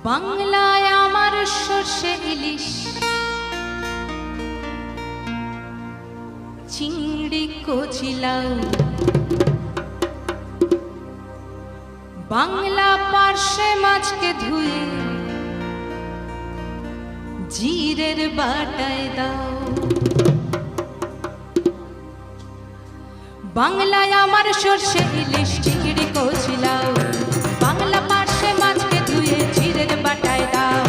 বাংলায় আমার সর্ষে ইলিশ চিংড়ি কচিলাও, বাংলা পার্শে মাছকে ধুয়ে জিরের বাটায় দাও। বাংলায় আমার সর্ষে ইলিশ চিংড়ি কচিলাও, বাংলা পার্শে মাছকে ধুয়ে জিরের বাটায় দাও।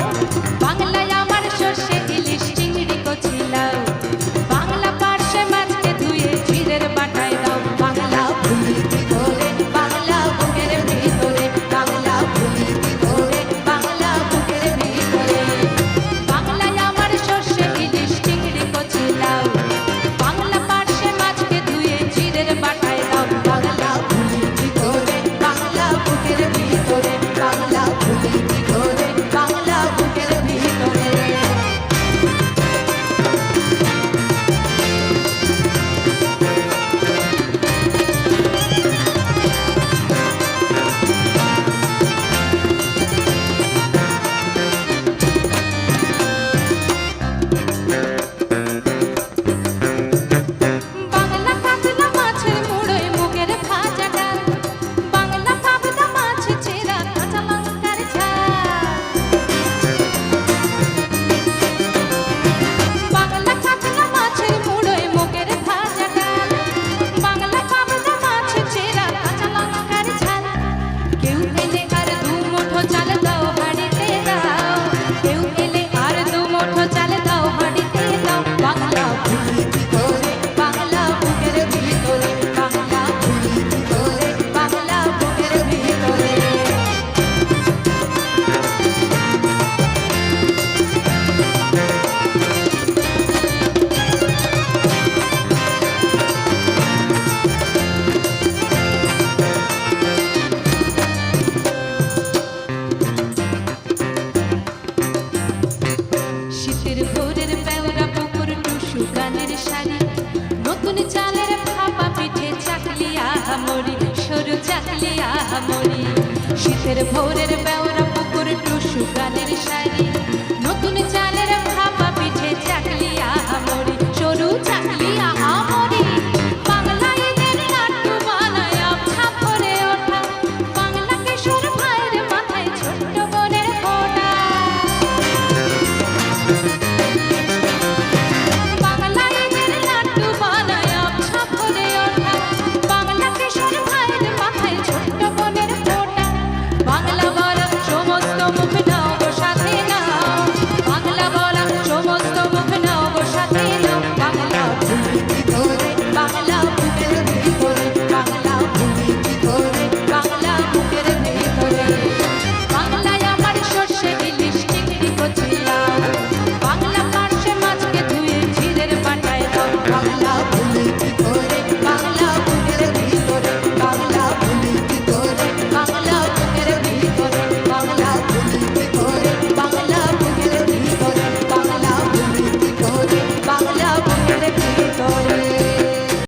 বাংলায় আমার সর্ষে ইলিশ চিংড়ি কচিলাও, বাংলা পার্শে মাছকে ধুয়ে জিরের বাটায় দাও। বাংলা ভুলি কি করে বাংলা বুকের ভিতরে, বাংলা ভুলি কি করে বাংলা বুকের ভিতরে। বাংলায় আমার সর্ষে ইলিশ চিংড়ি কচিলাও, বাংলা পার্শে মাছকে ধুয়ে জিরের বাটায় দাও। বাংলা ভুলি কি করে বাংলা বুকের ভিতরে, বাংলা ভুলি কি করে বাংলা বুকের ভিতরে। বাংলা কাতলা মাছের মুড়োয় মুগের ভাজা ডাল, বাংলা পাবদা মাছ চেরা কাঁচা লঙ্কার ঝাল। বাংলা কাতলা মাছের মুড়োয় মুগের ভাজা ডাল, বাংলা পাবদা মাছ চেরা কাঁচা লঙ্কার ঝাল। কেউ এলে আর দু মুঠো চাল দাও হাঁড়িতে দাও, কেউ এলে আর দু মুঠো চাল দাও হাঁড়িতে দাও। বাংলা ভুলি কি করে বাংলা বুকের ভিতরে, বাংলা ভুলি কি করে বাংলা বুকের ভিতরে। শীতের ভোরের পেওরা পুকুর টুসু গানের শাড়ি, নতুন চালের ভাপা পিঠে চাকলি আহামরি, সরু চাকলি আহামরি। শীতের ভোরের পেওরা পুকুর টুসু গানের শাড়ি,